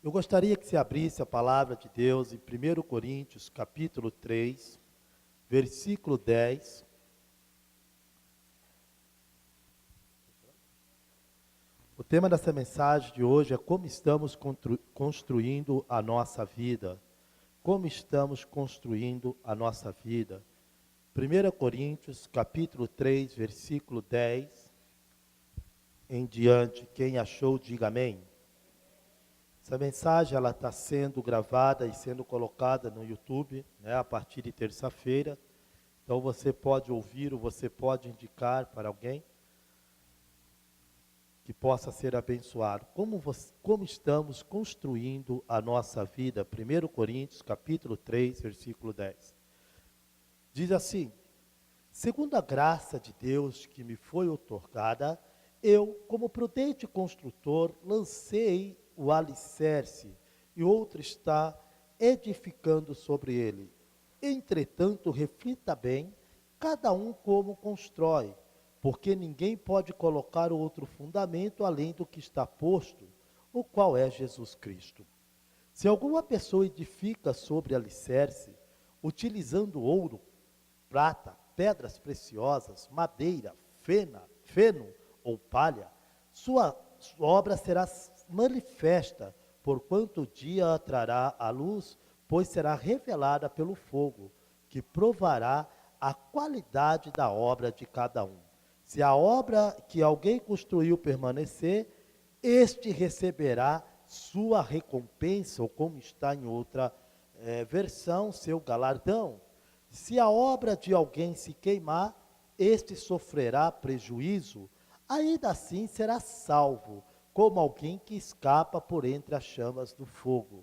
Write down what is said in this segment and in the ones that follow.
Eu gostaria que você abrisse a palavra de Deus em 1 Coríntios, capítulo 3, versículo 10. O tema dessa mensagem de hoje é como estamos construindo a nossa vida. Como estamos construindo a nossa vida. 1 Coríntios, capítulo 3, versículo 10. Em diante, quem achou, diga amém. Essa mensagem ela está sendo gravada e sendo colocada no YouTube, né, a partir de terça-feira. Então você pode ouvir ou você pode indicar para alguém que possa ser abençoado. Como estamos construindo a nossa vida? 1 Coríntios, capítulo 3, versículo 10. Diz assim: segundo a graça de Deus que me foi outorgada, eu, como prudente construtor, lancei o alicerce, e outro está edificando sobre ele. Entretanto, reflita bem, cada um como constrói, porque ninguém pode colocar outro fundamento além do que está posto, o qual é Jesus Cristo. Se alguma pessoa edifica sobre alicerce, utilizando ouro, prata, pedras preciosas, madeira, feno ou palha, sua obra será manifesta, porquanto o dia a trará à luz, pois será revelada pelo fogo, que provará a qualidade da obra de cada um. Se a obra que alguém construiu permanecer, este receberá sua recompensa, ou como está em outra versão, seu galardão. Se a obra de alguém se queimar, este sofrerá prejuízo, ainda assim será salvo, como alguém que escapa por entre as chamas do fogo.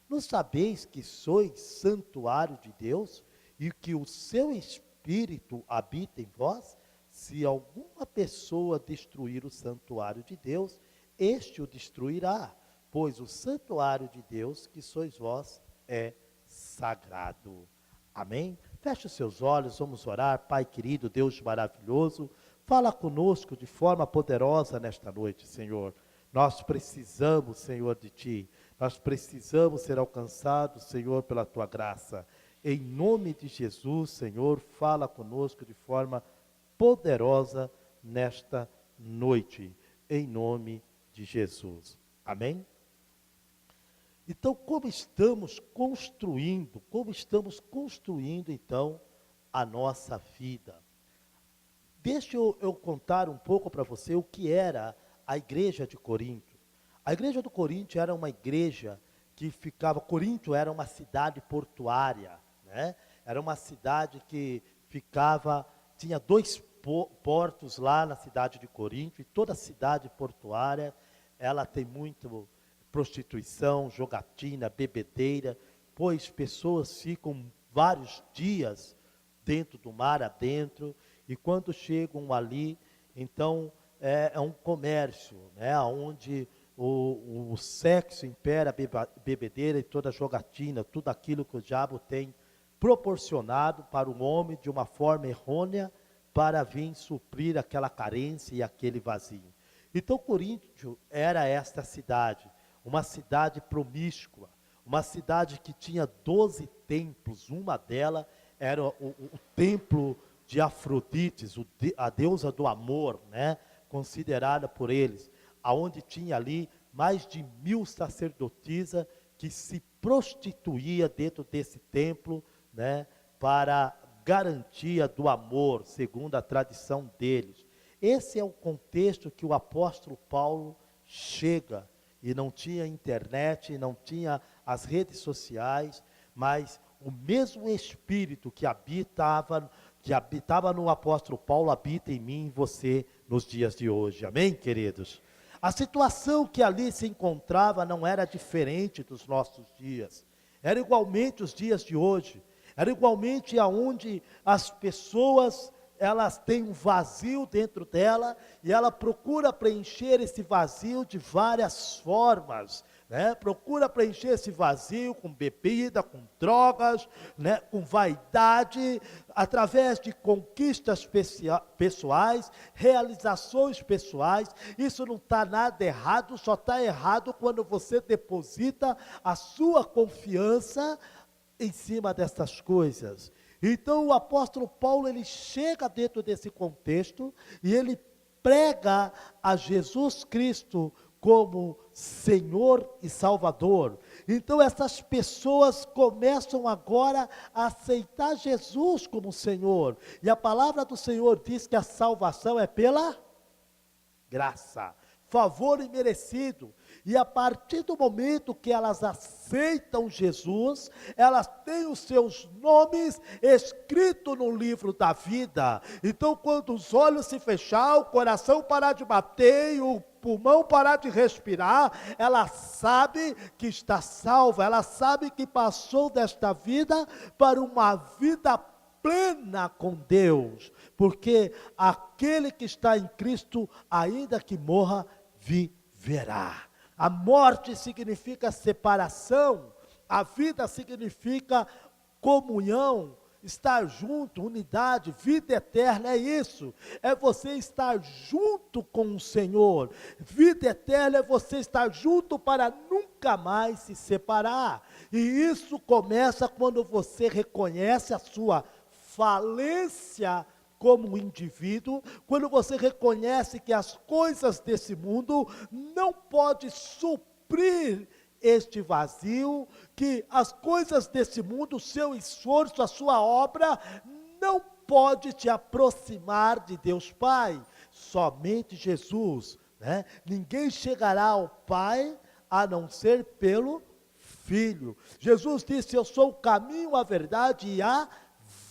Não sabeis que sois santuário de Deus e que o seu Espírito habita em vós? Se alguma pessoa destruir o santuário de Deus, este o destruirá, pois o santuário de Deus, que sois vós, é sagrado. Amém? Feche os seus olhos, vamos orar. Pai querido, Deus maravilhoso, fala conosco de forma poderosa nesta noite, Senhor. Nós precisamos, Senhor, de Ti. Nós precisamos ser alcançados, Senhor, pela Tua graça. Em nome de Jesus, Senhor, fala conosco de forma poderosa nesta noite. Em nome de Jesus. Amém? Então, como estamos construindo então a nossa vida? Deixa eu contar um pouco para você o que era a igreja de Corinto. A igreja do Corinto era uma igreja que Corinto era uma cidade portuária, né? Era uma cidade que tinha dois portos lá na cidade de Corinto, e toda cidade portuária, ela tem muito prostituição, jogatina, bebedeira, pois pessoas ficam vários dias dentro do mar adentro, e quando chegam ali, então é um comércio, né, onde o sexo impera, a bebedeira e toda a jogatina, tudo aquilo que o diabo tem proporcionado para o homem de uma forma errônea, para vir suprir aquela carência e aquele vazio. Então Corinto era esta cidade, uma cidade promíscua, uma cidade que tinha 12 templos. Uma delas era o templo de Afrodite, a deusa do amor, né? Considerada por eles, aonde tinha ali mais de 1000 sacerdotisas que se prostituía dentro desse templo, né? Para garantia do amor, segundo a tradição deles. Esse é o contexto que o apóstolo Paulo chega. E não tinha internet, não tinha as redes sociais, mas o mesmo Espírito que habitava no apóstolo Paulo, habita em mim e em você nos dias de hoje. Amém, queridos? A situação que ali se encontrava não era diferente dos nossos dias. Era igualmente os dias de hoje. Era igualmente aonde as pessoas elas têm um vazio dentro dela, e ela procura preencher esse vazio de várias formas, né? Procura preencher esse vazio com bebida, com drogas, né? Com vaidade, através de conquistas pessoais, realizações pessoais. Isso não está nada errado, só está errado quando você deposita a sua confiança em cima dessas coisas. Então o apóstolo Paulo, ele chega dentro desse contexto e ele prega a Jesus Cristo como Senhor e Salvador. Então essas pessoas começam agora a aceitar Jesus como Senhor. E a palavra do Senhor diz que a salvação é pela graça, favor imerecido. E a partir do momento que elas aceitam Jesus, elas têm os seus nomes escritos no livro da vida. Então, quando os olhos se fechar, o coração parar de bater e o pulmão parar de respirar, ela sabe que está salva, ela sabe que passou desta vida para uma vida plena com Deus, porque aquele que está em Cristo, ainda que morra, viverá. A morte significa separação, a vida significa comunhão, estar junto, unidade, vida eterna, é isso, é você estar junto com o Senhor. Vida eterna é você estar junto para nunca mais se separar, e isso começa quando você reconhece a sua falência como indivíduo, quando você reconhece que as coisas desse mundo não podem suprir este vazio, que as coisas desse mundo, o seu esforço, a sua obra, não pode te aproximar de Deus Pai, somente Jesus, né? Ninguém chegará ao Pai, a não ser pelo Filho. Jesus disse, eu sou o caminho, a verdade e a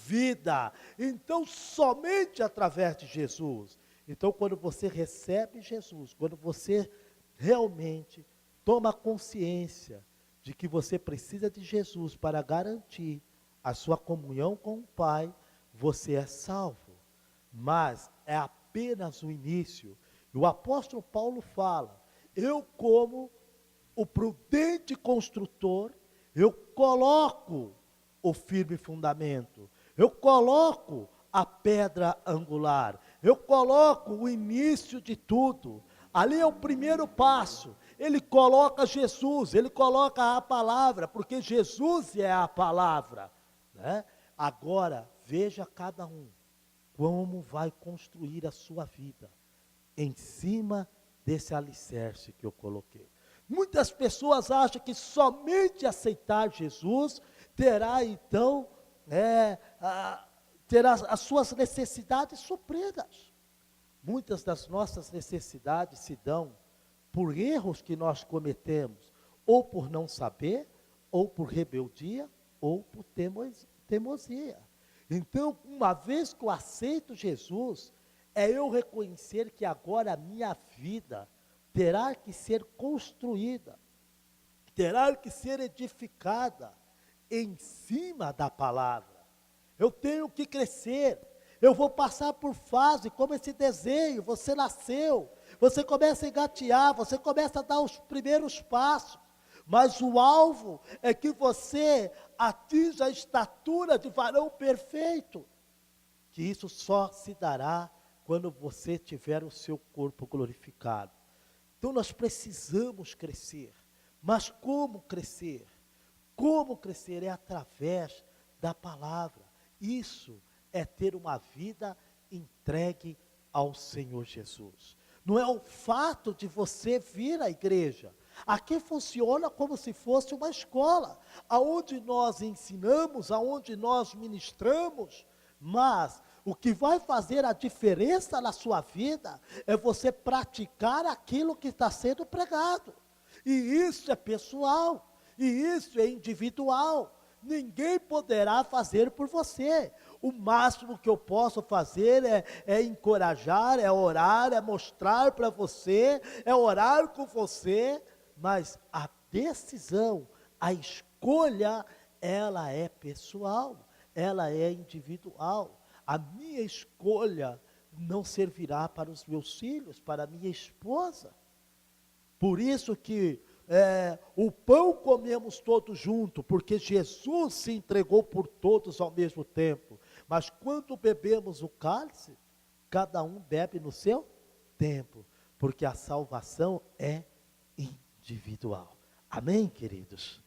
vida. Então, somente através de Jesus. Então, quando você recebe Jesus, quando você realmente toma consciência de que você precisa de Jesus para garantir a sua comunhão com o Pai, você é salvo. Mas é apenas o início. E o apóstolo Paulo fala, eu como o prudente construtor, eu coloco o firme fundamento, eu coloco a pedra angular, eu coloco o início de tudo. Ali é o primeiro passo. Ele coloca Jesus, ele coloca a palavra, porque Jesus é a palavra, né? Agora, veja cada um, como vai construir a sua vida, em cima desse alicerce que eu coloquei. Muitas pessoas acham que somente aceitar Jesus terá então, terá as suas necessidades supridas. Muitas das nossas necessidades se dão por erros que nós cometemos, ou por não saber, ou por rebeldia, ou por teimosia. Então, uma vez que eu aceito Jesus, é eu reconhecer que agora a minha vida terá que ser construída, terá que ser edificada em cima da palavra. Eu tenho que crescer, eu vou passar por fase, como esse desenho, você nasceu, você começa a engatear, você começa a dar os primeiros passos, mas o alvo é que você atinja a estatura de varão perfeito, que isso só se dará quando você tiver o seu corpo glorificado. Então nós precisamos crescer, mas como crescer? Como crescer? É através da palavra. Isso é ter uma vida entregue ao Senhor Jesus. Não é o fato de você vir à igreja. Aqui funciona como se fosse uma escola, aonde nós ensinamos, aonde nós ministramos, mas o que vai fazer a diferença na sua vida é você praticar aquilo que está sendo pregado. E isso é pessoal, e isso é individual. Ninguém poderá fazer por você. O máximo que eu posso fazer é encorajar, é orar, é mostrar para você, é orar com você, mas a decisão, a escolha, ela é pessoal, ela é individual. A minha escolha não servirá para os meus filhos, para a minha esposa. Por isso que o pão comemos todos juntos, porque Jesus se entregou por todos ao mesmo tempo. Mas quando bebemos o cálice, cada um bebe no seu tempo, porque a salvação é individual. Amém, queridos?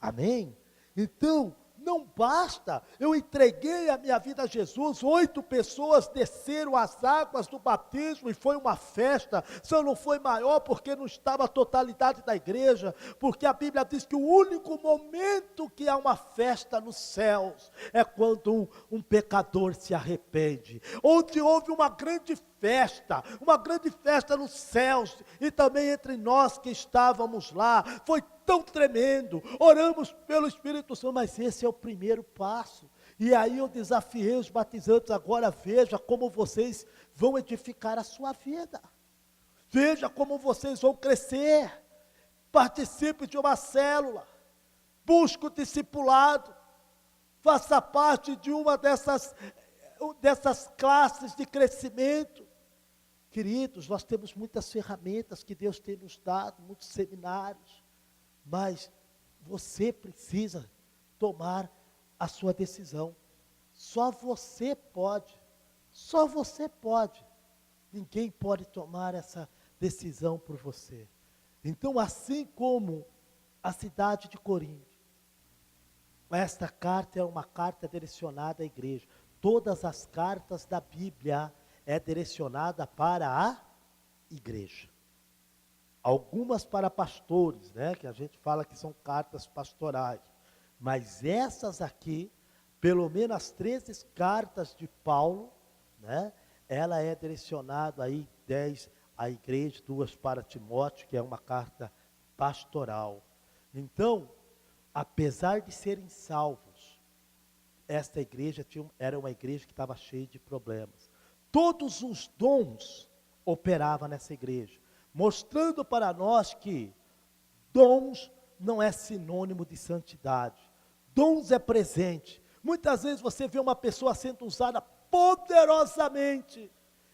Amém? Então, não basta, eu entreguei a minha vida a Jesus, 8 pessoas desceram as águas do batismo e foi uma festa, só não foi maior porque não estava a totalidade da igreja, porque a Bíblia diz que o único momento que há uma festa nos céus, é quando um pecador se arrepende, onde houve uma grande festa nos céus, e também entre nós que estávamos lá, foi tão tremendo, oramos pelo Espírito Santo, mas esse é o primeiro passo, e aí eu desafiei os batizantes, agora veja como vocês vão edificar a sua vida, veja como vocês vão crescer, participe de uma célula, busque o discipulado, faça parte de uma dessas classes de crescimento. Queridos, nós temos muitas ferramentas que Deus tem nos dado, muitos seminários, mas você precisa tomar a sua decisão. Só você pode, ninguém pode tomar essa decisão por você. Então, assim como a cidade de Corinto, esta carta é uma carta direcionada à igreja. Todas as cartas da Bíblia é direcionada para a igreja. Algumas para pastores, né, que a gente fala que são cartas pastorais. Mas essas aqui, pelo menos as 13 cartas de Paulo, né, ela é direcionada aí 10 à igreja, 2 para Timóteo, que é uma carta pastoral. Então, apesar de serem salvos, esta igreja era uma igreja que estava cheia de problemas. Todos os dons operavam nessa igreja, mostrando para nós que dons não é sinônimo de santidade. Dons é presente. Muitas vezes você vê uma pessoa sendo usada poderosamente,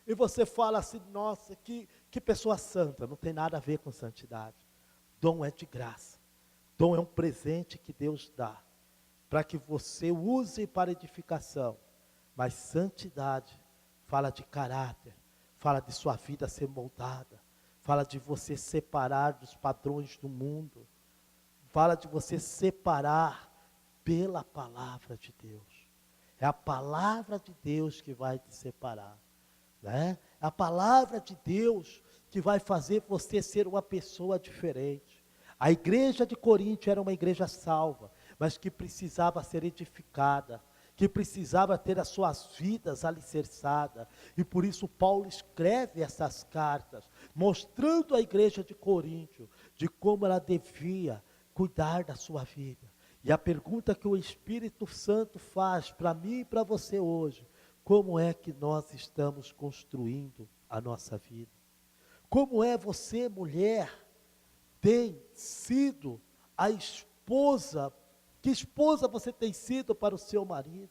e você fala assim, nossa, que pessoa santa. Não tem nada a ver com santidade. Dom é de graça. Dom é um presente que Deus dá, para que você use para edificação. Mas santidade fala de caráter, fala de sua vida ser moldada, fala de você separar dos padrões do mundo, fala de você separar pela palavra de Deus. É a palavra de Deus que vai te separar, né? É a palavra de Deus que vai fazer você ser uma pessoa diferente. A igreja de Corinto era uma igreja salva, mas que precisava ser edificada, que precisava ter as suas vidas alicerçadas, e por isso Paulo escreve essas cartas, mostrando à igreja de Corinto, de como ela devia cuidar da sua vida. E a pergunta que o Espírito Santo faz para mim e para você hoje, como é que nós estamos construindo a nossa vida? Como é você, mulher, tem sido a esposa? Que esposa você tem sido para o seu marido?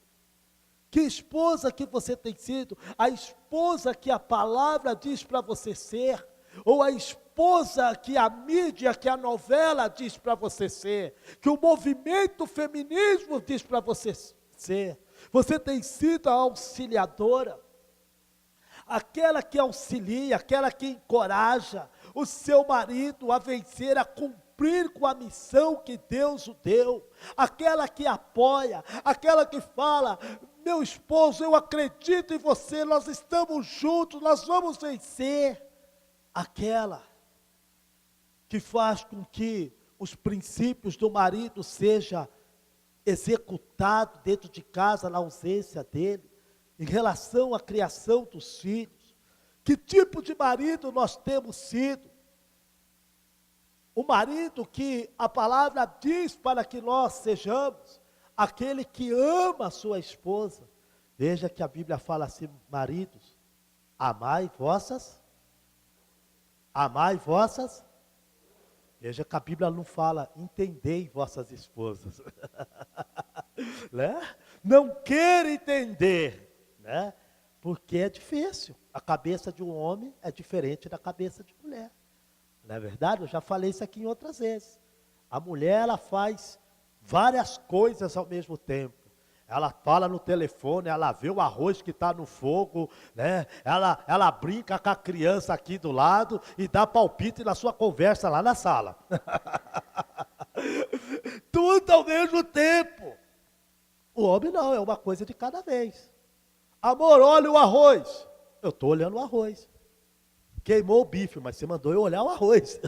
Que esposa que você tem sido? A esposa que a palavra diz para você ser? Ou a esposa que a mídia, que a novela diz para você ser? Que o movimento feminismo diz para você ser? Você tem sido a auxiliadora? Aquela que auxilia, aquela que encoraja o seu marido a vencer, a cumprir com a missão que Deus o deu, aquela que apoia, aquela que fala, meu esposo, eu acredito em você, nós estamos juntos, nós vamos vencer, aquela que faz com que os princípios do marido sejam executados dentro de casa, na ausência dele, em relação à criação dos filhos. Que tipo de marido nós temos sido? O marido que a palavra diz para que nós sejamos, aquele que ama a sua esposa. Veja que a Bíblia fala assim, maridos, amai vossas. Veja que a Bíblia não fala, entendei vossas esposas. Né? Não quer entender, né? Porque é difícil. A cabeça de um homem é diferente da cabeça de mulher. Não é verdade? Eu já falei isso aqui em outras vezes. A mulher, ela faz várias coisas ao mesmo tempo. Ela fala no telefone, ela vê o arroz que está no fogo, né? Ela brinca com a criança aqui do lado e dá palpite na sua conversa lá na sala. Tudo ao mesmo tempo. O homem não, é uma coisa de cada vez. Amor, olha o arroz. Eu estou olhando o arroz. Queimou o bife, mas você mandou eu olhar o arroz.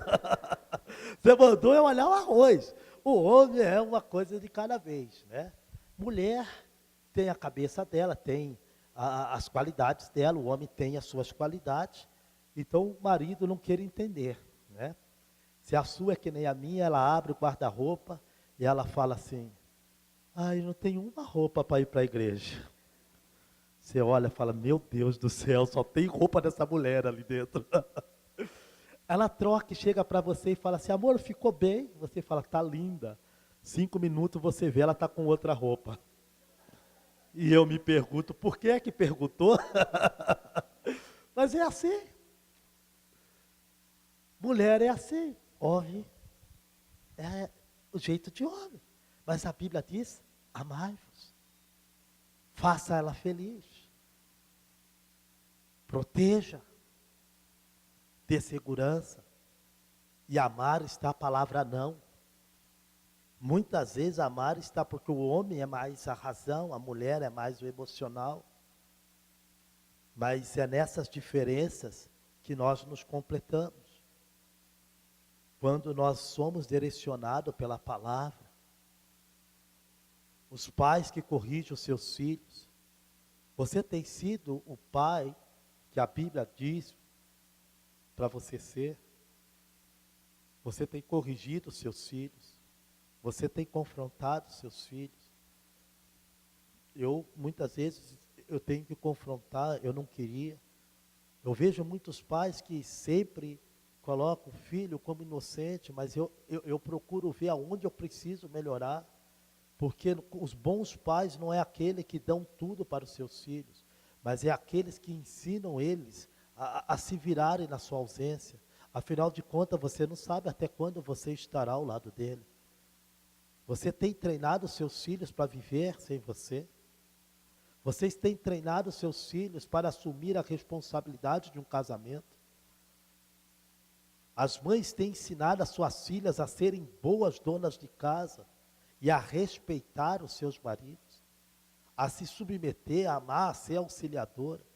Você mandou eu olhar o arroz. O homem é uma coisa de cada vez, né? Mulher tem a cabeça dela, tem as qualidades dela, o homem tem as suas qualidades. Então o marido não quer entender, né? Se a sua é que nem a minha, ela abre o guarda-roupa e ela fala assim: ai, não tenho uma roupa para ir para a igreja. Você olha e fala: meu Deus do céu, só tem roupa dessa mulher ali dentro. Ela troca e chega para você e fala assim: amor, ficou bem? Você fala: tá linda. 5 minutos você vê, ela está com outra roupa. E eu me pergunto, por que é que perguntou? Mas é assim. Mulher é assim. Homem é o jeito de homem. Mas a Bíblia diz: amai-vos. Faça ela feliz. Proteja. Dê segurança. E amar está a palavra não. Muitas vezes amar está porque o homem é mais a razão, a mulher é mais o emocional. Mas é nessas diferenças que nós nos completamos. Quando nós somos direcionados pela palavra, os pais que corrigem os seus filhos, você tem sido o pai que a Bíblia diz para você ser? Você tem corrigido os seus filhos? Você tem confrontado seus filhos? Muitas vezes, eu tenho que confrontar, eu não queria. Eu vejo muitos pais que sempre colocam o filho como inocente, mas eu procuro ver aonde eu preciso melhorar, porque os bons pais não é aquele que dão tudo para os seus filhos, mas é aqueles que ensinam eles a se virarem na sua ausência. Afinal de contas, você não sabe até quando você estará ao lado dele. Você tem treinado seus filhos para viver sem você? Vocês têm treinado seus filhos para assumir a responsabilidade de um casamento? As mães têm ensinado as suas filhas a serem boas donas de casa e a respeitar os seus maridos, a se submeter, a amar, a ser auxiliadora.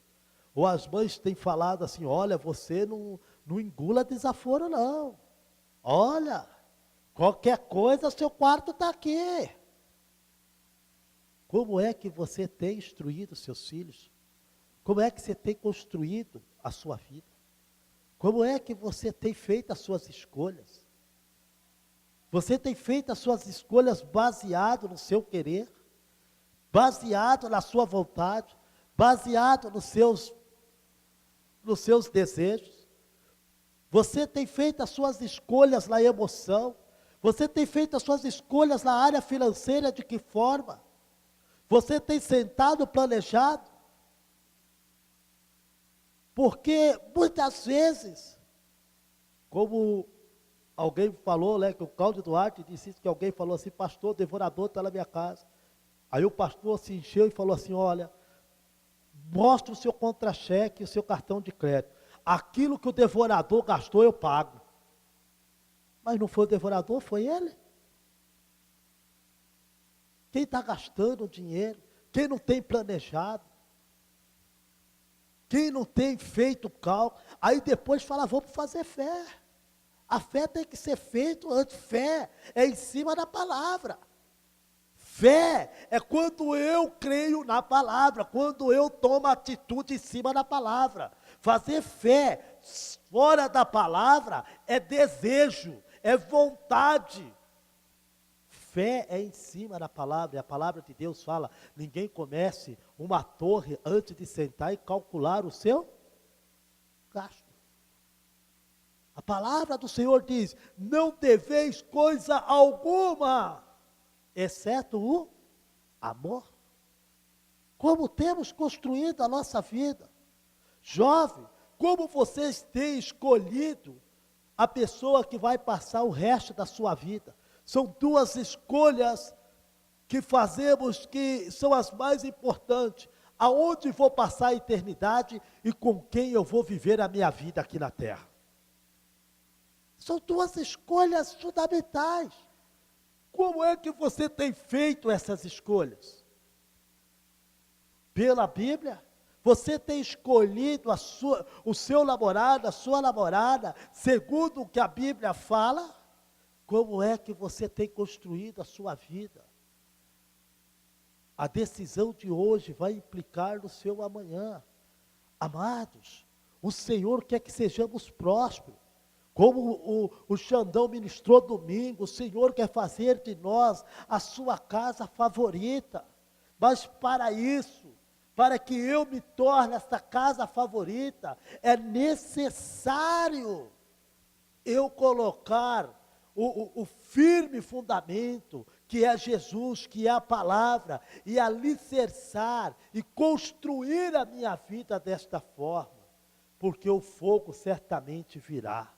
Ou as mães têm falado assim: olha, você não engula desaforo não. Olha, qualquer coisa, seu quarto está aqui. Como é que você tem instruído seus filhos? Como é que você tem construído a sua vida? Como é que você tem feito as suas escolhas? Você tem feito as suas escolhas baseado no seu querer? Baseado na sua vontade? Baseado nos seus desejos? Você tem feito as suas escolhas na emoção? Você tem feito as suas escolhas na área financeira de que forma? Você tem sentado planejado? Porque muitas vezes, como alguém falou, né, que o Cláudio Duarte disse isso, que alguém falou assim: pastor, o devorador está na minha casa. Aí o pastor se encheu e falou assim: olha, mostra o seu contra-cheque e o seu cartão de crédito. Aquilo que o devorador gastou, eu pago. Mas não foi o devorador, foi ele. Quem está gastando dinheiro, quem não tem planejado, quem não tem feito cálculo, aí depois fala: vamos fazer fé. A fé tem que ser feita antes. Fé é em cima da palavra. Fé é quando eu creio na palavra, quando eu tomo atitude em cima da palavra. Fazer fé fora da palavra é desejo, é vontade. Fé é em cima da palavra, e a palavra de Deus fala: ninguém comece uma torre antes de sentar e calcular o seu gasto. A palavra do Senhor diz: não deveis coisa alguma, exceto o amor. Como temos construído a nossa vida? Jovem, como vocês têm escolhido a pessoa que vai passar o resto da sua vida. São duas escolhas que fazemos que são as mais importantes. Aonde vou passar a eternidade e com quem eu vou viver a minha vida aqui na terra. São duas escolhas fundamentais. Como é que você tem feito essas escolhas? Pela Bíblia? Você tem escolhido o seu namorado, a sua namorada, segundo o que a Bíblia fala? Como é que você tem construído a sua vida? A decisão de hoje vai implicar no seu amanhã. Amados, o Senhor quer que sejamos prósperos. Como o Xandão ministrou domingo, o Senhor quer fazer de nós a sua casa favorita. Mas para isso, para que eu me torne essa casa favorita, é necessário eu colocar o firme fundamento, que é Jesus, que é a palavra, e alicerçar e construir a minha vida desta forma, porque o fogo certamente virá.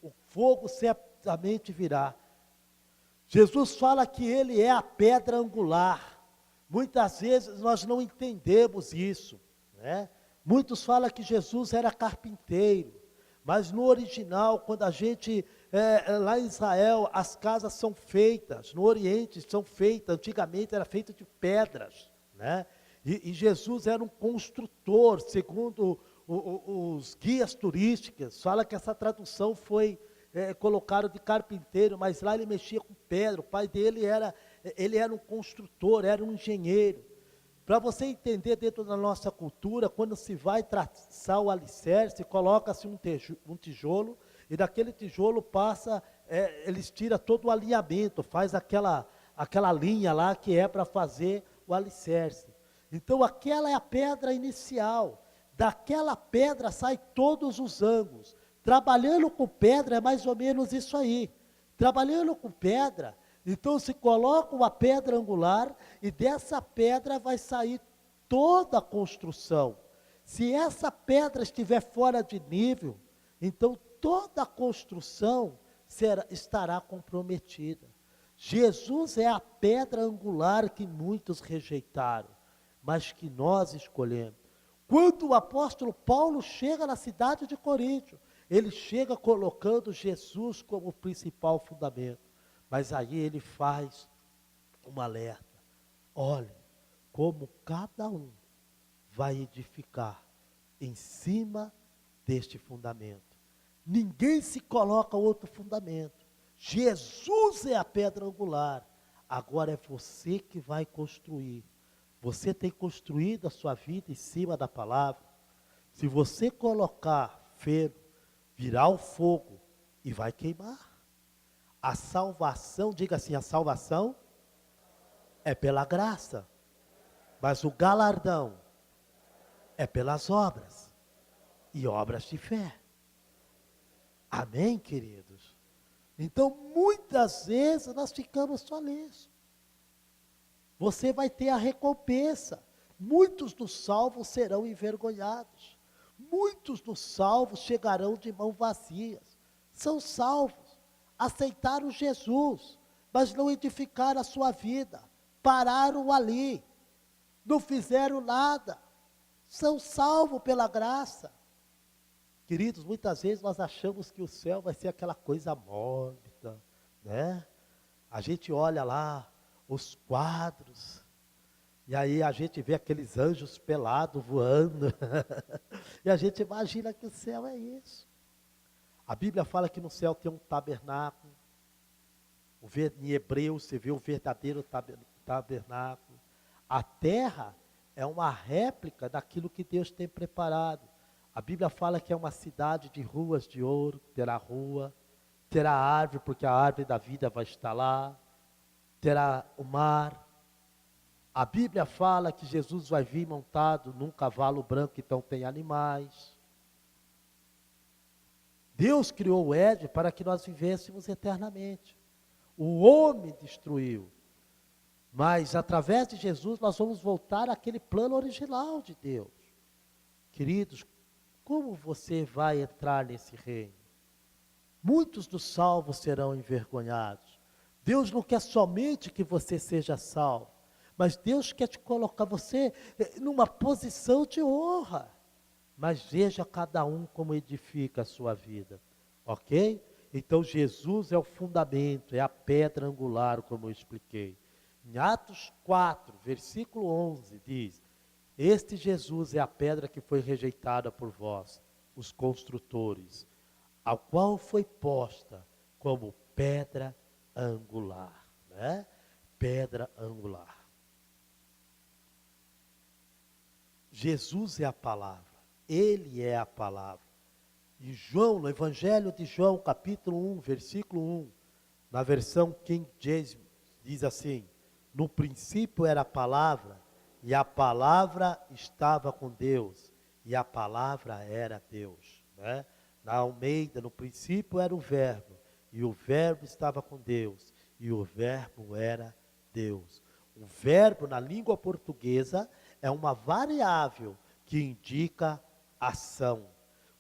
O fogo certamente virá. Jesus fala que Ele é a pedra angular. Muitas vezes nós não entendemos isso, né? Muitos falam que Jesus era carpinteiro, mas no original, quando a gente, lá em Israel, as casas são feitas, no Oriente são feitas, antigamente era feito de pedras, né? E Jesus era um construtor, segundo os guias turísticos, fala que essa tradução foi colocada de carpinteiro, mas lá ele mexia com pedra, o pai dele ele era um construtor, era um engenheiro. Para você entender, dentro da nossa cultura, quando se vai traçar o alicerce, coloca-se um tijolo, e daquele tijolo passa, eles tiram todo o alinhamento, faz aquela linha lá que é para fazer o alicerce. Então aquela é a pedra inicial, daquela pedra sai todos os ângulos. Trabalhando com pedra é mais ou menos isso aí. Trabalhando com pedra, então se coloca uma pedra angular e dessa pedra vai sair toda a construção. Se essa pedra estiver fora de nível, então toda a construção estará comprometida. Jesus é a pedra angular que muitos rejeitaram, mas que nós escolhemos. Quando o apóstolo Paulo chega na cidade de Corinto, ele chega colocando Jesus como o principal fundamento. Mas aí ele faz um alerta. Olhe como cada um vai edificar em cima deste fundamento. Ninguém se coloca outro fundamento. Jesus é a pedra angular. Agora é você que vai construir. Você tem construído a sua vida em cima da palavra. Se você colocar ferro, virá o fogo e vai queimar. A salvação, diga assim, a salvação é pela graça, mas o galardão é pelas obras, e obras de fé. Amém, queridos? Então, muitas vezes nós ficamos só nisso. Você vai ter a recompensa. Muitos dos salvos serão envergonhados. Muitos dos salvos chegarão de mãos vazias. São salvos, aceitaram Jesus, mas não edificaram a sua vida. Pararam ali, não fizeram nada. São salvos pela graça. Queridos, muitas vezes nós achamos que o céu vai ser aquela coisa mórbida, né? A gente olha lá os quadros, e aí a gente vê aqueles anjos pelados voando, e a gente imagina que o céu é isso. A Bíblia fala que no céu tem um tabernáculo, em hebreu você vê o verdadeiro tabernáculo. A terra é uma réplica daquilo que Deus tem preparado. A Bíblia fala que é uma cidade de ruas de ouro, terá árvore, porque a árvore da vida vai estar lá, terá o mar. A Bíblia fala que Jesus vai vir montado num cavalo branco, então tem animais. Deus criou o Éden para que nós vivêssemos eternamente. O homem destruiu, mas através de Jesus nós vamos voltar àquele plano original de Deus. Queridos, como você vai entrar nesse reino? Muitos dos salvos serão envergonhados. Deus não quer somente que você seja salvo, mas Deus quer te colocar você numa posição de honra. Mas veja cada um como edifica a sua vida, ok? Então Jesus é o fundamento, é a pedra angular, como eu expliquei. Em Atos 4, versículo 11, diz: este Jesus é a pedra que foi rejeitada por vós, os construtores, ao qual foi posta como pedra angular, né? Pedra angular. Jesus é a palavra, Ele é a palavra. E João, no Evangelho de João, capítulo 1, versículo 1, na versão King James, diz assim: no princípio era a palavra, e a palavra estava com Deus, e a palavra era Deus, né? Na Almeida, no princípio era o verbo, e o verbo estava com Deus, e o verbo era Deus. O verbo na língua portuguesa é uma variável que indica ação.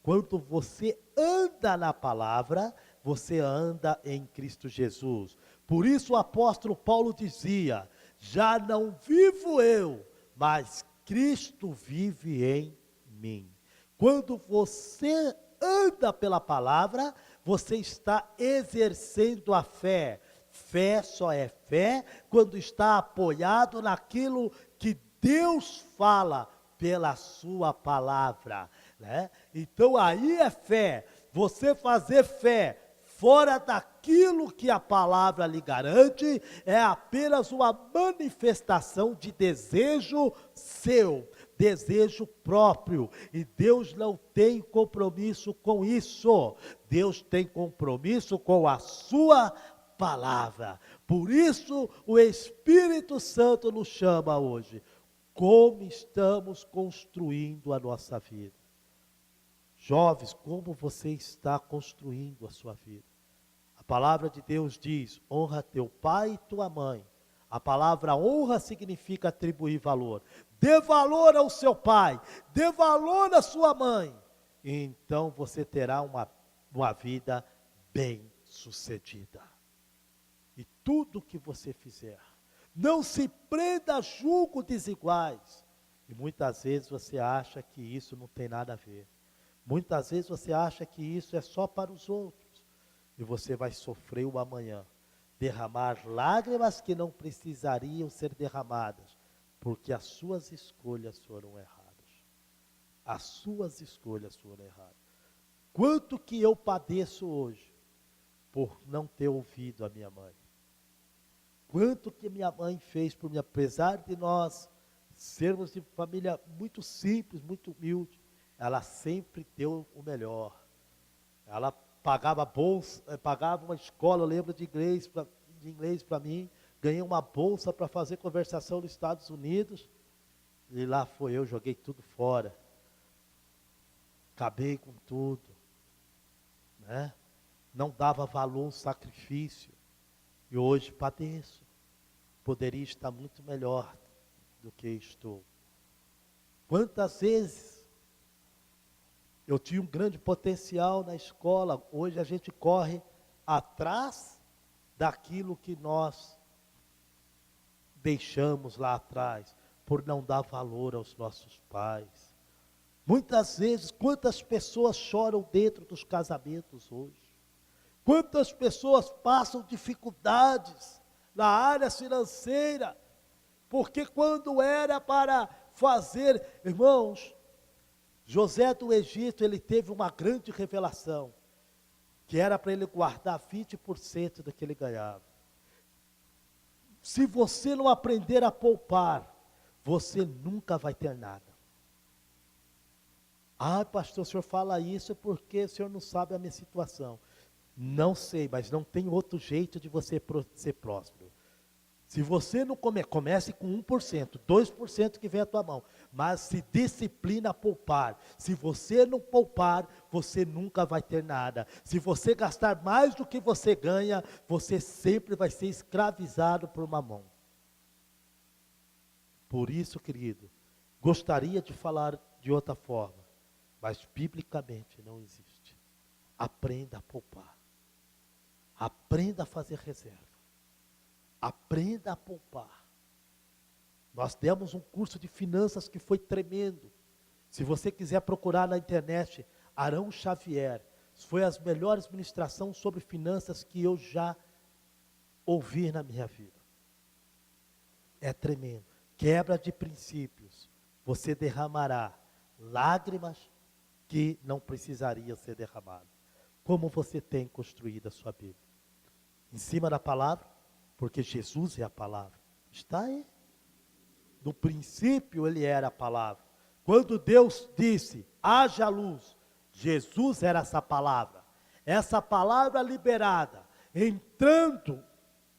Quando você anda na palavra, você anda em Cristo Jesus. Por isso o apóstolo Paulo dizia: já não vivo eu, mas Cristo vive em mim. Quando você anda pela palavra, você está exercendo a fé. Fé só é fé quando está apoiado naquilo que Deus fala pela sua palavra, né? Então aí é fé. Você fazer fé fora daquilo que a palavra lhe garante é apenas uma manifestação de desejo seu, desejo próprio, e Deus não tem compromisso com isso. Deus tem compromisso com a sua palavra. Por isso o Espírito Santo nos chama hoje. Como estamos construindo a nossa vida? Jovens, como você está construindo a sua vida? A palavra de Deus diz: honra teu pai e tua mãe. A palavra honra significa atribuir valor. Dê valor ao seu pai, dê valor à sua mãe. Então você terá uma vida bem sucedida. E tudo que você fizer, não se prenda a julgo desiguais. E muitas vezes você acha que isso não tem nada a ver. Muitas vezes você acha que isso é só para os outros. E você vai sofrer o amanhã. Derramar lágrimas que não precisariam ser derramadas. Porque as suas escolhas foram erradas. As suas escolhas foram erradas. Quanto que eu padeço hoje por não ter ouvido a minha mãe? Quanto que minha mãe fez por mim, apesar de nós sermos de família muito simples, muito humilde, ela sempre deu o melhor. Ela pagava bolsa, pagava uma escola, eu lembro de inglês para mim, ganhei uma bolsa para fazer conversação nos Estados Unidos, e lá foi eu, joguei tudo fora. Acabei com tudo, né? Não dava valor ao sacrifício. E hoje padeço. Poderia estar muito melhor do que estou. Quantas vezes eu tinha um grande potencial na escola, hoje a gente corre atrás daquilo que nós deixamos lá atrás, por não dar valor aos nossos pais. Muitas vezes, quantas pessoas choram dentro dos casamentos hoje? Quantas pessoas passam dificuldades na área financeira? Porque quando era para fazer, irmãos, José do Egito, ele teve uma grande revelação, que era para ele guardar 20% do que ele ganhava. Se você não aprender a poupar, você nunca vai ter nada. Ah, pastor, o senhor fala isso porque o senhor não sabe a minha situação. Não sei, mas não tem outro jeito de você ser próspero. Se você não comece com 1%, 2% que vem à tua mão, mas se disciplina a poupar. Se você não poupar, você nunca vai ter nada. Se você gastar mais do que você ganha, você sempre vai ser escravizado por uma mão. Por isso, querido, gostaria de falar de outra forma, mas biblicamente não existe. Aprenda a poupar. Aprenda a fazer reserva. Aprenda a poupar. Nós demos um curso de finanças que foi tremendo. Se você quiser procurar na internet, Arão Xavier, foi as melhores ministrações sobre finanças que eu já ouvi na minha vida. É tremendo. Quebra de princípios. Você derramará lágrimas que não precisariam ser derramadas. Como você tem construído a sua Bíblia? Em cima da palavra? Porque Jesus é a palavra. Está aí. No princípio ele era a palavra. Quando Deus disse, haja luz, Jesus era essa palavra. Essa palavra liberada, entrando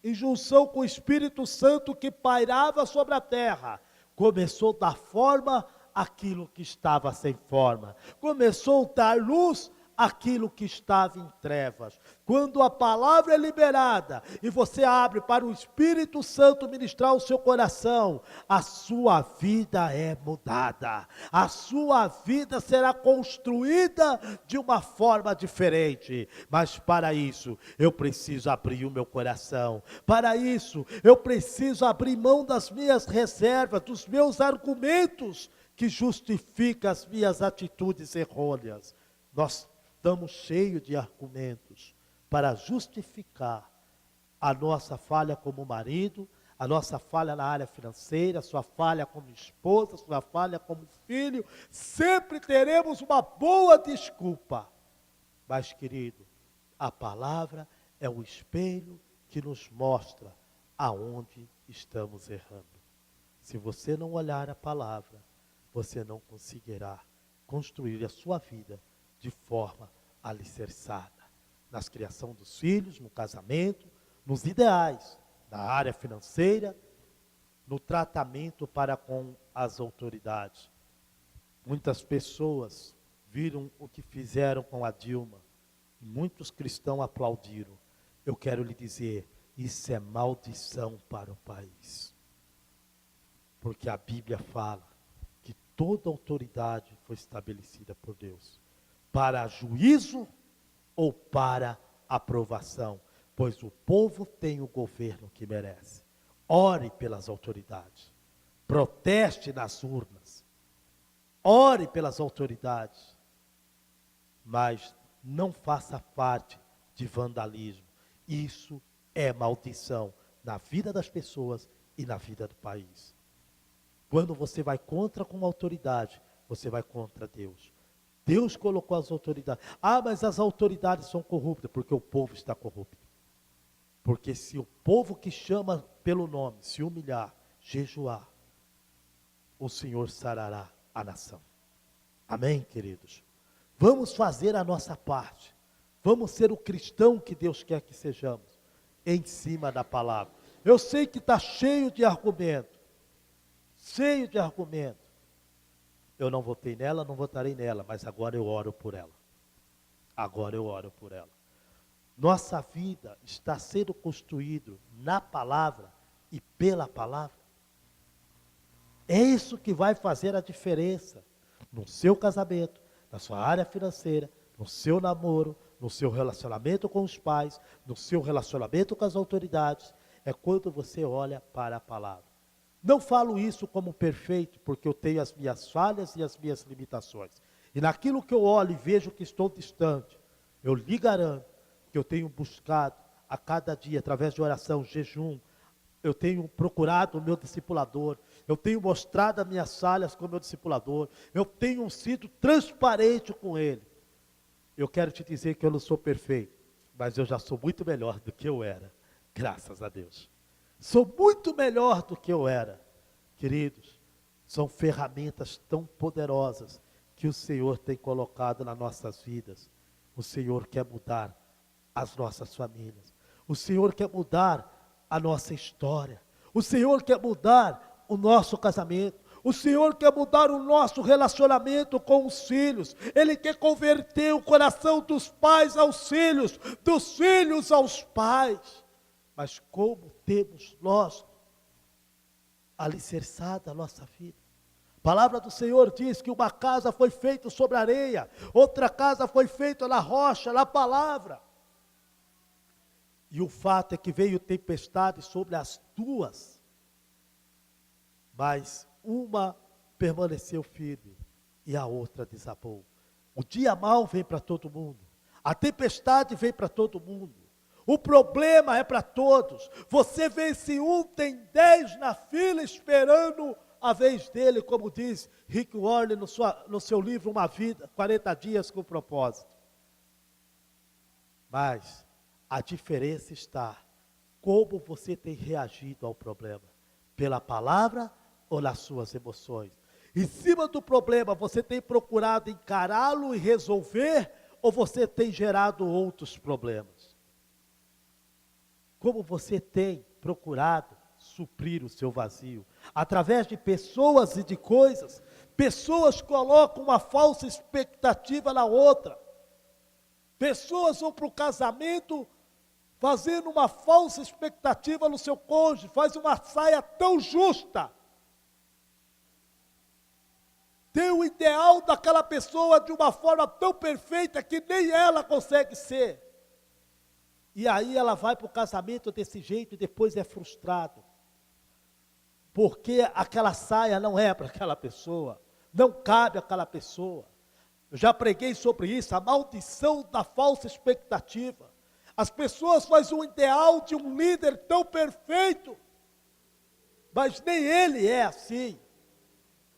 em junção com o Espírito Santo que pairava sobre a terra, começou a dar forma àquilo que estava sem forma. Começou a dar luz aquilo que estava em trevas. Quando a palavra é liberada e você abre para o Espírito Santo ministrar o seu coração, a sua vida é mudada. A sua vida será construída de uma forma diferente. Mas para isso, eu preciso abrir o meu coração. Para isso, eu preciso abrir mão das minhas reservas, dos meus argumentos que justificam as minhas atitudes errôneas. Nós estamos cheios de argumentos para justificar a nossa falha como marido, a nossa falha na área financeira, a sua falha como esposa, a sua falha como filho. Sempre teremos uma boa desculpa. Mas, querido, a palavra é o espelho que nos mostra aonde estamos errando. Se você não olhar a palavra, você não conseguirá construir a sua vida de forma alicerçada, nas criação dos filhos, no casamento, nos ideais, na área financeira, no tratamento para com as autoridades. Muitas pessoas viram o que fizeram com a Dilma, muitos cristãos aplaudiram. Eu quero lhe dizer, isso é maldição para o país, porque a Bíblia fala que toda autoridade foi estabelecida por Deus, para juízo ou para aprovação, pois o povo tem o governo que merece. Ore pelas autoridades, proteste nas urnas, ore pelas autoridades, mas não faça parte de vandalismo. Isso é maldição na vida das pessoas e na vida do país. Quando você vai contra com a autoridade, você vai contra Deus. Deus colocou as autoridades. Ah, mas as autoridades são corruptas, porque o povo está corrupto. Porque se o povo que chama pelo nome se humilhar, jejuar, o Senhor sarará a nação. Amém, queridos? Vamos fazer a nossa parte. Vamos ser o cristão que Deus quer que sejamos, em cima da palavra. Eu sei que está cheio de argumento. Cheio de argumento. Eu não votei nela, não votarei nela, mas agora eu oro por ela. Agora eu oro por ela. Nossa vida está sendo construída na palavra e pela palavra. É isso que vai fazer a diferença no seu casamento, na sua área financeira, no seu namoro, no seu relacionamento com os pais, no seu relacionamento com as autoridades. É quando você olha para a palavra. Não falo isso como perfeito, porque eu tenho as minhas falhas e as minhas limitações. E naquilo que eu olho e vejo que estou distante, eu lhe garanto que eu tenho buscado a cada dia, através de oração, jejum, eu tenho procurado o meu discipulador, eu tenho mostrado as minhas falhas com o meu discipulador, eu tenho sido transparente com ele. Eu quero te dizer que eu não sou perfeito, mas eu já sou muito melhor do que eu era, graças a Deus. Sou muito melhor do que eu era. Queridos, são ferramentas tão poderosas que o Senhor tem colocado nas nossas vidas. O Senhor quer mudar as nossas famílias. O Senhor quer mudar a nossa história. O Senhor quer mudar o nosso casamento. O Senhor quer mudar o nosso relacionamento com os filhos. Ele quer converter o coração dos pais aos filhos, dos filhos aos pais. Mas como temos nós alicerçada a nossa vida? A palavra do Senhor diz que uma casa foi feita sobre areia, outra casa foi feita na rocha, na palavra. E o fato é que veio tempestade sobre as duas, mas uma permaneceu firme e a outra desabou. O dia mau vem para todo mundo, a tempestade vem para todo mundo, o problema é para todos. Você vê se um tem 10 na fila esperando a vez dele, como diz Rick Warren no seu livro Uma Vida, 40 Dias com Propósito. Mas a diferença está como você tem reagido ao problema, pela palavra ou nas suas emoções. Em cima do problema, você tem procurado encará-lo e resolver, ou você tem gerado outros problemas? Como você tem procurado suprir o seu vazio? Através de pessoas e de coisas. Pessoas colocam uma falsa expectativa na outra. Pessoas vão para o casamento fazendo uma falsa expectativa no seu cônjuge, faz uma saia tão justa. Tem o ideal daquela pessoa de uma forma tão perfeita que nem ela consegue ser. E aí ela vai para o casamento desse jeito e depois é frustrado. Porque aquela saia não é para aquela pessoa, não cabe àquela pessoa. Eu já preguei sobre isso, a maldição da falsa expectativa. As pessoas fazem um ideal de um líder tão perfeito, mas nem ele é assim.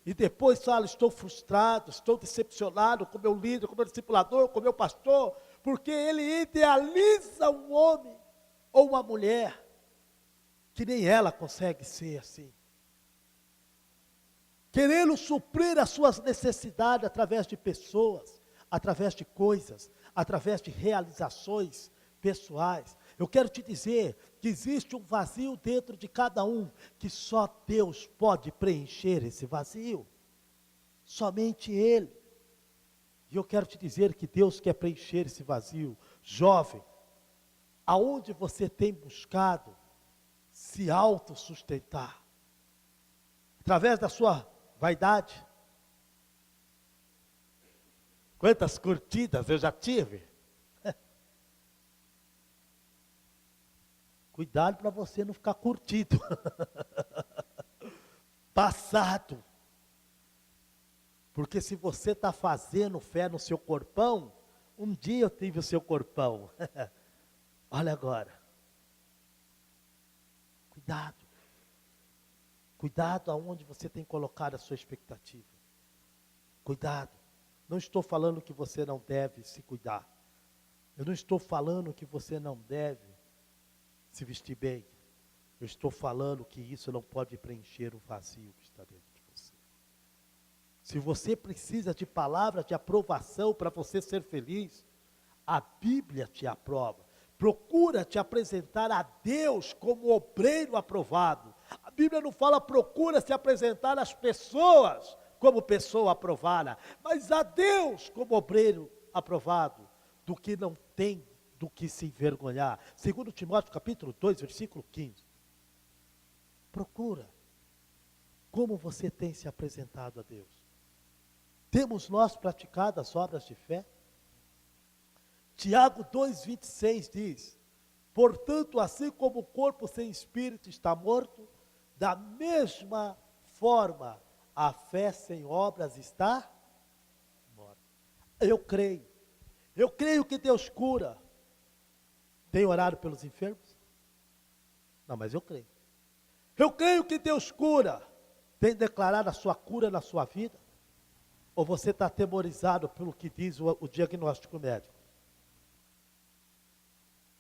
E depois fala, estou frustrado, estou decepcionado com meu líder, com meu discipulador, com meu pastor, porque ele idealiza um homem ou uma mulher, que nem ela consegue ser assim. Querendo suprir as suas necessidades através de pessoas, através de coisas, através de realizações pessoais. Eu quero te dizer que existe um vazio dentro de cada um, que só Deus pode preencher esse vazio. Somente Ele. E eu quero te dizer que Deus quer preencher esse vazio. Jovem, aonde você tem buscado se autossustentar? Através da sua vaidade? Quantas curtidas eu já tive? Cuidado para você não ficar curtido. Passado. Porque se você está fazendo fé no seu corpão, um dia eu tive o seu corpão. Olha agora. Cuidado. Cuidado aonde você tem colocado a sua expectativa. Cuidado. Não estou falando que você não deve se cuidar. Eu não estou falando que você não deve se vestir bem. Eu estou falando que isso não pode preencher o vazio que está dentro de você. Se você precisa de palavras de aprovação para você ser feliz, a Bíblia te aprova. Procura te apresentar a Deus como obreiro aprovado. A Bíblia não fala procura se apresentar às pessoas como pessoa aprovada, mas a Deus como obreiro aprovado, do que não tem do que se envergonhar. 2 Timóteo capítulo 2, versículo 15. Procura como você tem se apresentado a Deus. Temos nós praticado as obras de fé? Tiago 2,26 diz, portanto, assim como o corpo sem espírito está morto, da mesma forma a fé sem obras está morta. Eu creio que Deus cura. Tem orado pelos enfermos? Não, mas eu creio. Eu creio que Deus cura. Tem declarado a sua cura na sua vida? Ou você está atemorizado pelo que diz o diagnóstico médico?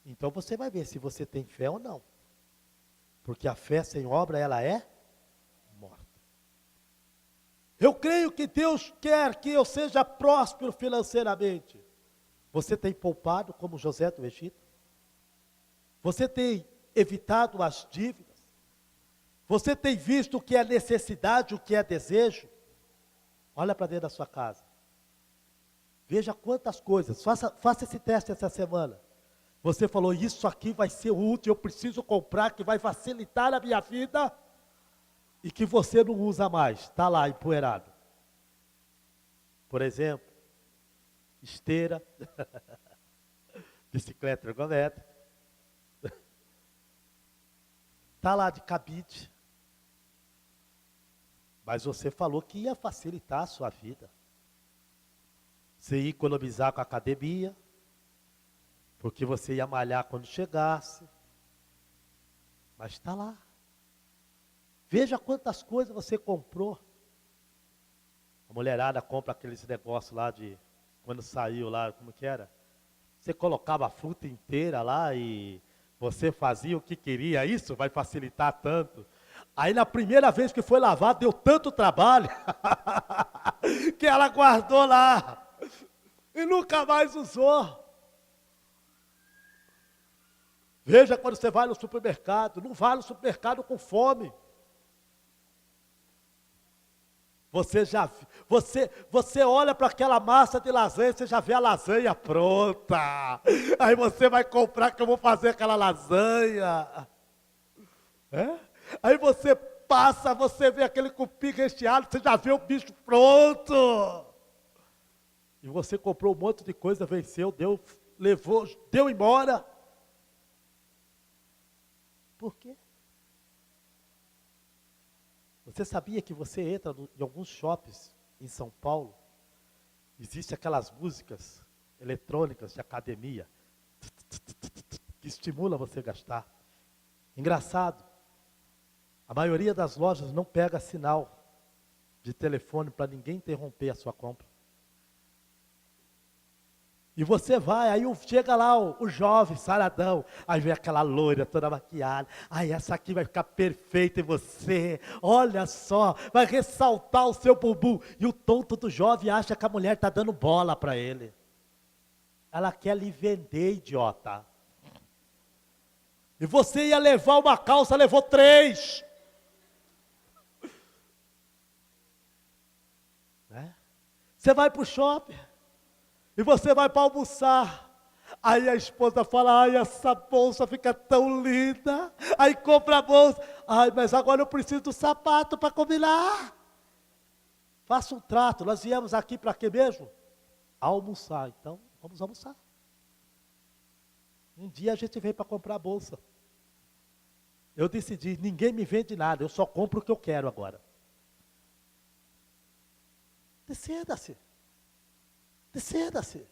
Então você vai ver se você tem fé ou não. Porque a fé sem obra, ela é morta. Eu creio que Deus quer que eu seja próspero financeiramente. Você tem poupado como José do Egito? Você tem evitado as dívidas? Você tem visto o que é necessidade, o que é desejo? Olha para dentro da sua casa. Veja quantas coisas. Faça esse teste essa semana. Você falou, isso aqui vai ser útil, eu preciso comprar, que vai facilitar a minha vida. E que você não usa mais. Está lá, empoeirado. Por exemplo, esteira, bicicleta ergométrica. Está lá de cabide. Mas você falou que ia facilitar a sua vida. Você ia economizar com a academia, porque você ia malhar quando chegasse. Mas está lá. Veja quantas coisas você comprou. A mulherada compra aqueles negócios lá de, quando saiu lá, como que era? Você colocava a fruta inteira lá e você fazia o que queria, isso vai facilitar tanto. Aí na primeira vez que foi lavar, deu tanto trabalho, que ela guardou lá, e nunca mais usou. Veja quando você vai no supermercado, não vai no supermercado com fome. Você olha para aquela massa de lasanha, você já vê a lasanha pronta. Aí você vai comprar que eu vou fazer aquela lasanha. É? Aí você passa, você vê aquele cupim recheado, você já vê o bicho pronto. E você comprou um monte de coisa, venceu, deu, levou, deu embora. Por quê? Você sabia que você entra em alguns shoppings em São Paulo, existe aquelas músicas eletrônicas de academia, que estimula você a gastar. Engraçado, a maioria das lojas não pega sinal de telefone para ninguém interromper a sua compra. E você vai, aí chega lá o jovem, saradão, aí vem aquela loira toda maquiada, aí essa aqui vai ficar perfeita em você, olha só, vai ressaltar o seu bumbum. E o tonto do jovem acha que a mulher está dando bola para ele. Ela quer lhe vender, idiota. E você ia levar uma calça, levou 3. Né? Você vai para o shopping. E você vai para almoçar. Aí a esposa fala, ai, essa bolsa fica tão linda. Aí compra a bolsa. Ai, mas agora eu preciso do sapato para combinar. Faça um trato. Nós viemos aqui para quê mesmo? Almoçar. Então, vamos almoçar. Um dia a gente veio para comprar a bolsa. Eu decidi, ninguém me vende nada, eu só compro o que eu quero agora. Decida-se. Decida-se.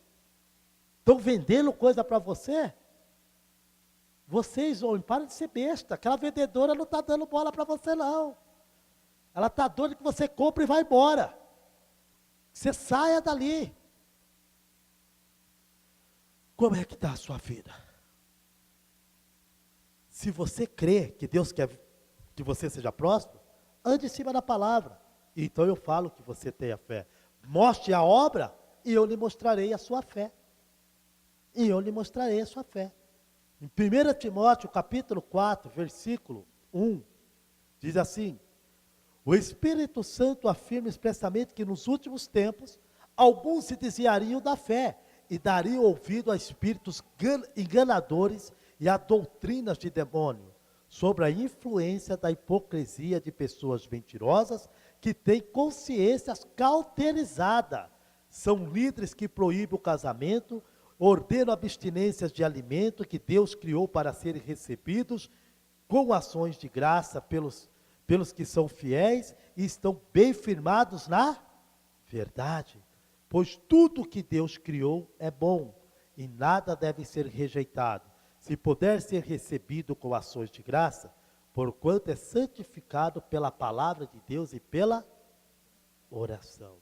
Estão vendendo coisa para você? Vocês, homens, para de ser besta. Aquela vendedora não está dando bola para você, não. Ela está doida que você compre e vai embora. Você saia dali. Como é que está a sua vida? Se você crê que Deus quer que você seja próspero, ande em cima da palavra. Então eu falo que você tenha fé. Mostre a obra e eu lhe mostrarei a sua fé. E eu lhe mostrarei a sua fé. Em 1 Timóteo, capítulo 4, versículo 1, diz assim: o Espírito Santo afirma expressamente que nos últimos tempos, alguns se desviariam da fé e dariam ouvido a espíritos enganadores e a doutrinas de demônio, sobre a influência da hipocrisia de pessoas mentirosas que têm consciência cauterizada. São líderes que proíbem o casamento, ordenam abstinências de alimento que Deus criou para serem recebidos com ações de graça pelos que são fiéis e estão bem firmados na verdade. Pois tudo que Deus criou é bom e nada deve ser rejeitado, se puder ser recebido com ações de graça, porquanto é santificado pela palavra de Deus e pela oração.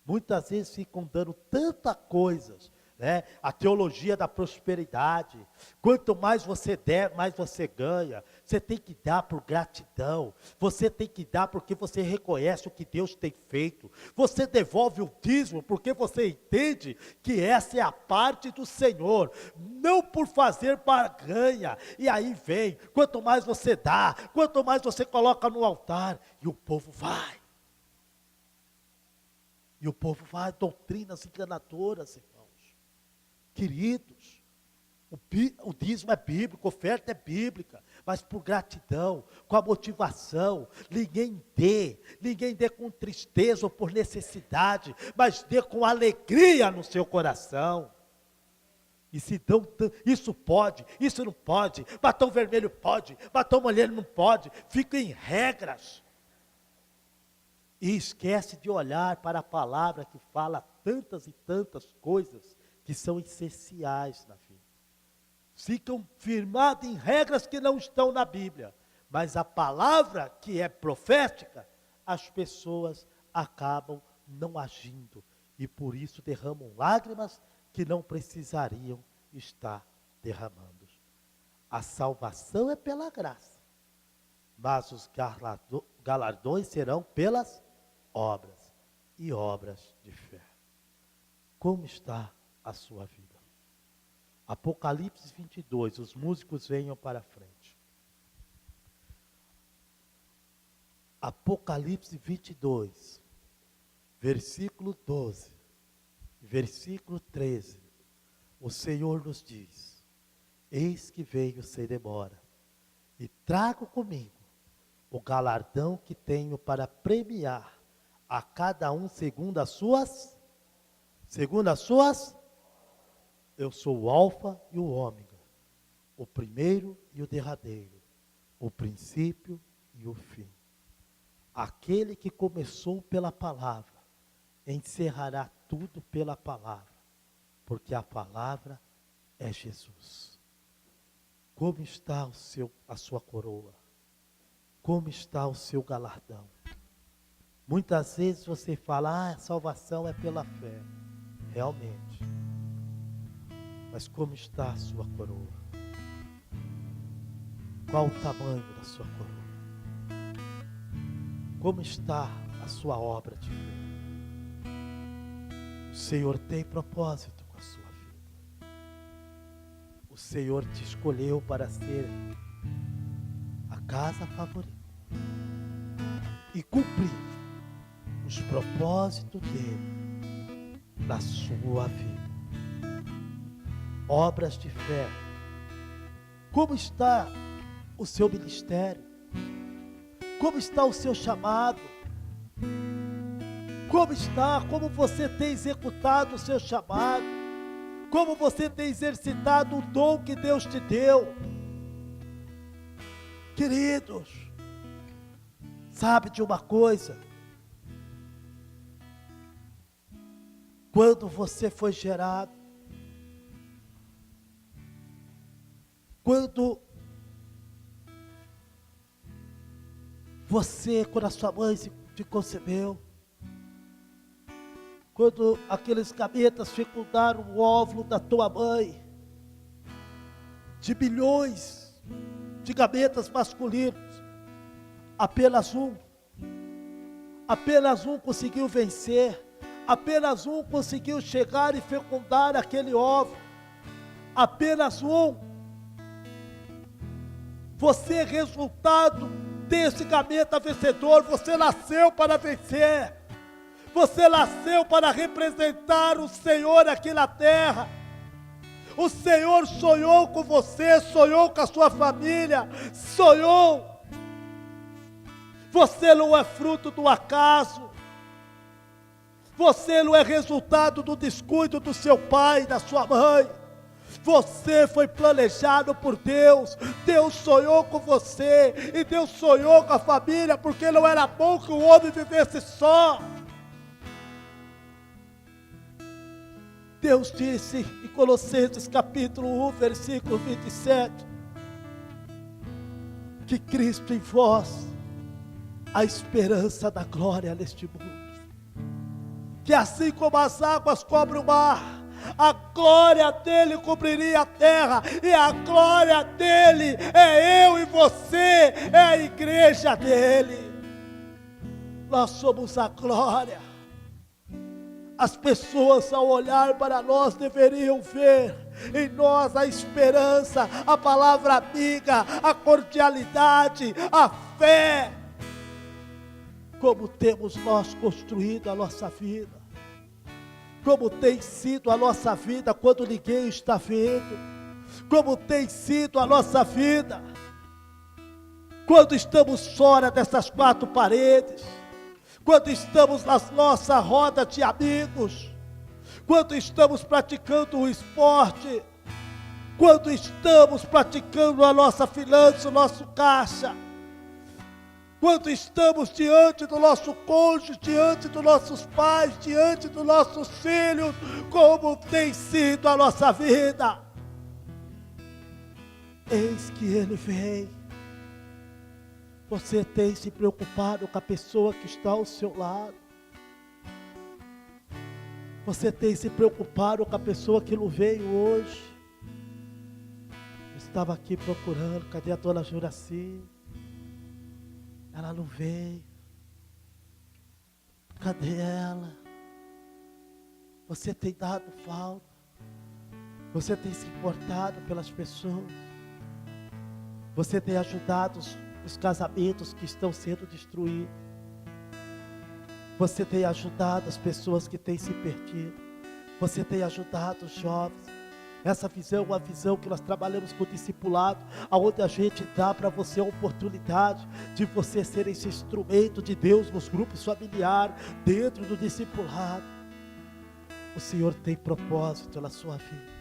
Muitas vezes ficam dando tantas coisas, né? A teologia da prosperidade, quanto mais você der, mais você ganha. Você tem que dar por gratidão, você tem que dar porque você reconhece o que Deus tem feito, você devolve o dízimo porque você entende que essa é a parte do Senhor, não por fazer barganha. E aí vem, quanto mais você dá, quanto mais você coloca no altar, e o povo vai. E o povo vai, doutrinas enganadoras, irmãos. Queridos, o dízimo é bíblico, a oferta é bíblica, mas por gratidão, com a motivação. Ninguém dê com tristeza ou por necessidade, mas dê com alegria no seu coração. E se dão, isso pode, isso não pode, batom vermelho pode, batom molhado não pode, ficam em regras. E esquece de olhar para a palavra que fala tantas e tantas coisas que são essenciais na vida. Ficam firmados em regras que não estão na Bíblia. Mas a palavra que é profética, as pessoas acabam não agindo. E por isso derramam lágrimas que não precisariam estar derramando. A salvação é pela graça, mas os galardões serão pelas obras, e obras de fé. Como está a sua vida? Apocalipse 22, os músicos venham para frente. Apocalipse 22, versículo 12, versículo 13, o Senhor nos diz: eis que venho sem demora, e trago comigo o galardão que tenho para premiar a cada um segundo as suas, eu sou o alfa e o ômega, o primeiro e o derradeiro, o princípio e o fim. Aquele que começou pela palavra, encerrará tudo pela palavra, porque a palavra é Jesus. Como está a sua coroa? Como está o seu galardão? Muitas vezes você fala, a salvação é pela fé. Realmente. Mas como está a sua coroa? Qual o tamanho da sua coroa? Como está a sua obra de fé? O Senhor tem propósito com a sua vida. O Senhor te escolheu para ser a casa favorita e cumprir os propósitos dele na sua vida. Obras de fé. Como está o seu ministério? Como está o seu chamado? Como você tem executado o seu chamado? Como você tem exercitado o dom que Deus te deu? Queridos, sabe de uma coisa? Quando você foi gerado, quando a sua mãe te concebeu, quando aqueles gametas fecundaram o óvulo da tua mãe, de bilhões de gametas masculinos, apenas um conseguiu vencer, apenas um conseguiu chegar e fecundar aquele óvulo, apenas um. Você é resultado desse gameta vencedor, você nasceu para vencer, você nasceu para representar o Senhor aqui na terra. O Senhor sonhou com você, sonhou com a sua família, sonhou. Você não é fruto do acaso, você não é resultado do descuido do seu pai, da sua mãe. Você foi planejado por Deus. Deus sonhou com você e Deus sonhou com a família, porque não era bom que o homem vivesse só. Deus disse em Colossenses capítulo 1, versículo 27, que Cristo em vós, a esperança da glória neste mundo, que assim como as águas cobrem o mar, a glória dele cobriria a terra, e a glória dele é eu e você, é a igreja dele. Nós somos a glória. As pessoas, ao olhar para nós, deveriam ver em nós a esperança, a palavra amiga, a cordialidade, a fé. Como temos nós construído a nossa vida? Como tem sido a nossa vida quando ninguém está vendo? Como tem sido a nossa vida quando estamos fora dessas quatro paredes? Quando estamos na nossa roda de amigos, quando estamos praticando o esporte, quando estamos praticando a nossa finança, o nosso caixa, quando estamos diante do nosso cônjuge, diante dos nossos pais, diante dos nossos filhos, como tem sido a nossa vida. Eis que Ele vem. Você tem se preocupado com a pessoa que está ao seu lado? Você tem se preocupado com a pessoa que não veio hoje? Eu estava aqui procurando, cadê a dona Juraci? Ela não veio. Cadê ela? Você tem dado falta? Você tem se importado pelas pessoas? Você tem ajudado os casamentos que estão sendo destruídos? Você tem ajudado as pessoas que têm se perdido? Você tem ajudado os jovens? Essa visão é uma visão que nós trabalhamos com o discipulado, onde a gente dá para você a oportunidade de você ser esse instrumento de Deus nos grupos familiares, dentro do discipulado. O Senhor tem propósito na sua vida.